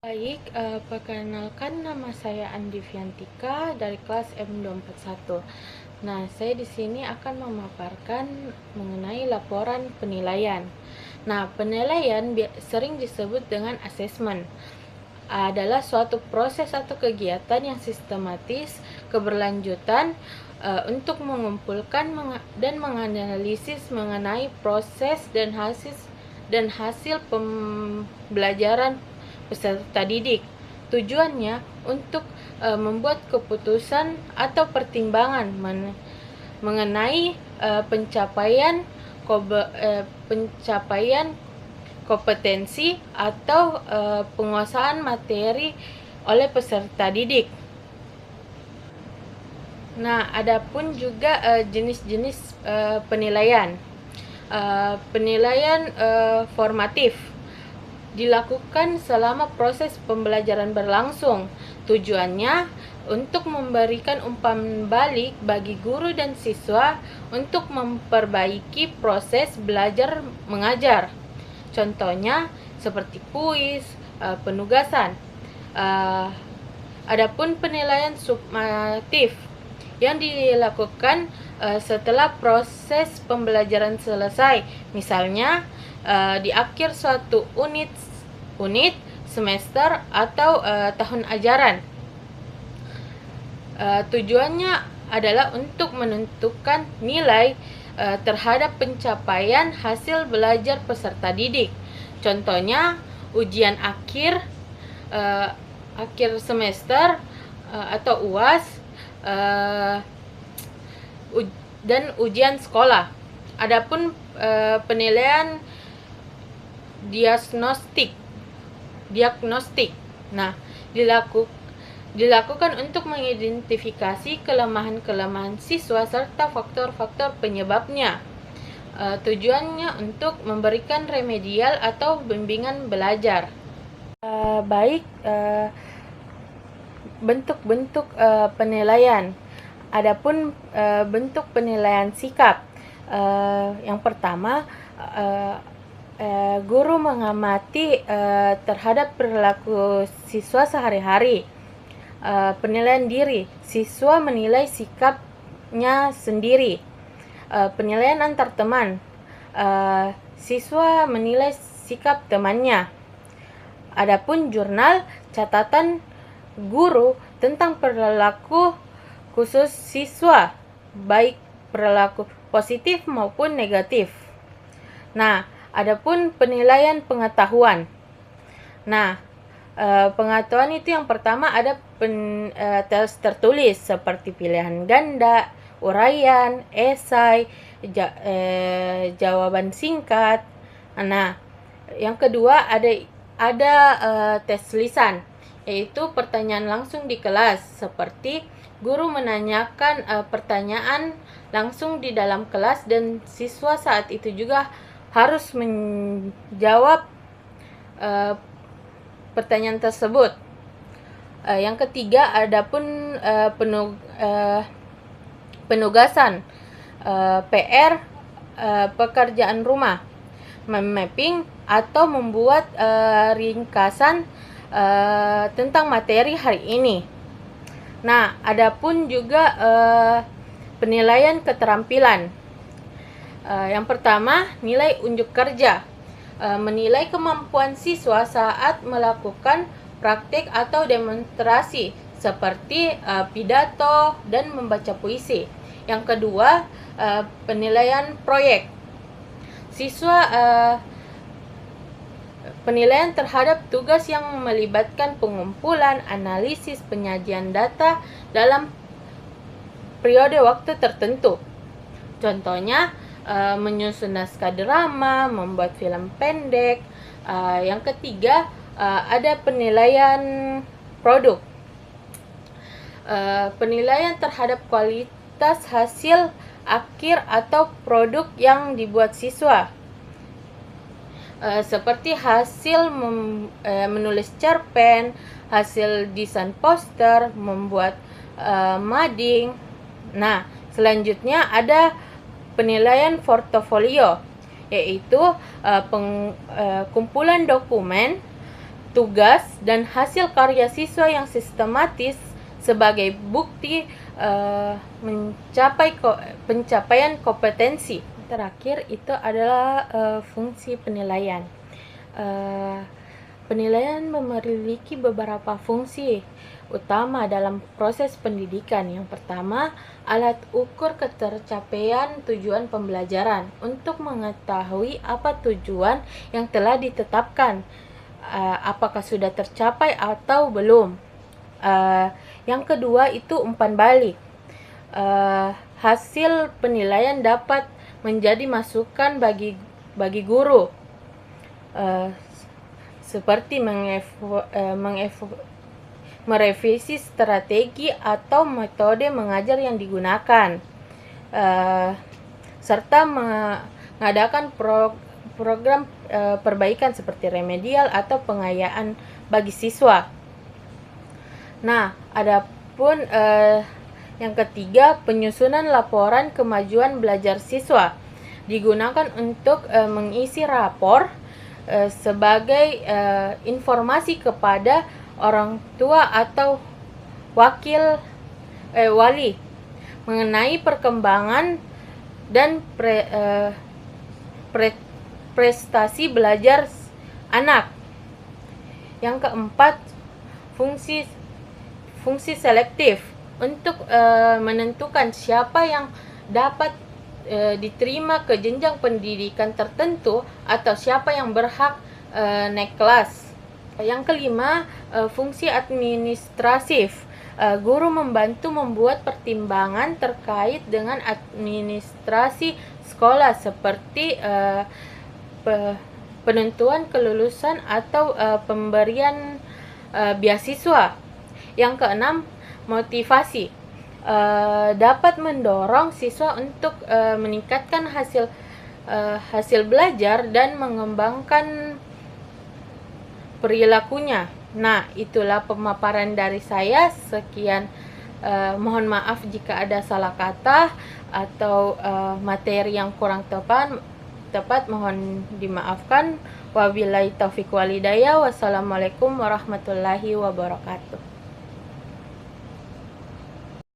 Baik, perkenalkan nama saya Andi Fiantika dari kelas M241. Nah, saya di sini akan memaparkan mengenai laporan penilaian. Nah, penilaian sering disebut dengan asesmen. Adalah suatu proses atau kegiatan yang sistematis, keberlanjutan untuk mengumpulkan dan menganalisis mengenai proses dan hasil pembelajaran peserta didik. Tujuannya untuk membuat keputusan atau pertimbangan mengenai pencapaian kompetensi atau penguasaan materi oleh peserta didik. Nah, adapun juga jenis-jenis penilaian. Penilaian formatif dilakukan selama proses pembelajaran berlangsung. Tujuannya untuk memberikan umpan balik bagi guru dan siswa untuk memperbaiki proses belajar mengajar. Contohnya seperti kuis, penugasan. Adapun penilaian sumatif yang dilakukan setelah proses pembelajaran selesai, misalnya di akhir suatu unit, semester, atau tahun ajaran. Tujuannya adalah untuk menentukan nilai terhadap pencapaian hasil belajar peserta didik. Contohnya ujian akhir semester atau UAS dan ujian sekolah. Adapun penilaian diagnostik. Nah, dilakukan untuk mengidentifikasi kelemahan-kelemahan siswa serta faktor-faktor penyebabnya. Tujuannya untuk memberikan remedial atau bimbingan belajar. Bentuk-bentuk penilaian. Adapun bentuk penilaian sikap. Yang pertama, guru mengamati terhadap perilaku siswa sehari-hari. Penilaian diri, siswa menilai sikapnya sendiri. Penilaian antar teman, siswa menilai sikap temannya. Adapun jurnal, catatan guru tentang perilaku khusus siswa, baik perilaku positif maupun negatif. Nah, adapun penilaian pengetahuan. Nah, pengetahuan itu yang pertama ada tes tertulis seperti pilihan ganda, uraian, esai, jawaban singkat. Nah, yang kedua ada tes lisan, yaitu pertanyaan langsung di kelas, seperti guru menanyakan pertanyaan langsung di dalam kelas dan siswa saat itu juga harus menjawab pertanyaan tersebut. Yang ketiga adapun penugasan, PR, pekerjaan rumah, memapping atau membuat ringkasan tentang materi hari ini. Nah, adapun juga penilaian keterampilan. Yang pertama, nilai unjuk kerja, menilai kemampuan siswa saat melakukan praktik atau demonstrasi seperti pidato dan membaca puisi. Yang kedua, penilaian proyek. Siswa penilaian terhadap tugas yang melibatkan pengumpulan, analisis, penyajian data dalam periode waktu tertentu. Contohnya menyusun naskah drama, membuat film pendek. Yang ketiga ada penilaian produk. Penilaian terhadap kualitas hasil akhir atau produk yang dibuat siswa. Seperti hasil menulis cerpen, hasil desain poster, membuat mading. Nah, selanjutnya ada penilaian portofolio, yaitu kumpulan dokumen tugas dan hasil karya siswa yang sistematis sebagai bukti pencapaian kompetensi. Terakhir itu adalah fungsi penilaian. Penilaian memiliki beberapa fungsi utama dalam proses pendidikan. Yang pertama, alat ukur ketercapaian tujuan pembelajaran untuk mengetahui apa tujuan yang telah ditetapkan, apakah sudah tercapai atau belum. Yang kedua itu umpan balik. Hasil penilaian dapat menjadi masukan bagi guru, seperti merevisi strategi atau metode mengajar yang digunakan, serta mengadakan program perbaikan seperti remedial atau pengayaan bagi siswa. Nah, adapun yang ketiga, penyusunan laporan kemajuan belajar siswa digunakan untuk mengisi rapor sebagai informasi kepada orang tua atau wali mengenai perkembangan dan prestasi belajar anak. Yang keempat, fungsi selektif untuk menentukan siapa yang dapat diterima ke jenjang pendidikan tertentu atau siapa yang berhak naik kelas. Yang kelima, fungsi administratif. Guru membantu membuat pertimbangan terkait dengan administrasi sekolah seperti penentuan kelulusan atau pemberian beasiswa. Yang keenam, motivasi. Dapat mendorong siswa untuk meningkatkan hasil belajar dan mengembangkan perilakunya. Nah, itulah pemaparan dari saya. Sekian, mohon maaf jika ada salah kata atau materi yang kurang tepat mohon dimaafkan. Wabillahi taufiq walhidayah. Wassalamualaikum warahmatullahi wabarakatuh.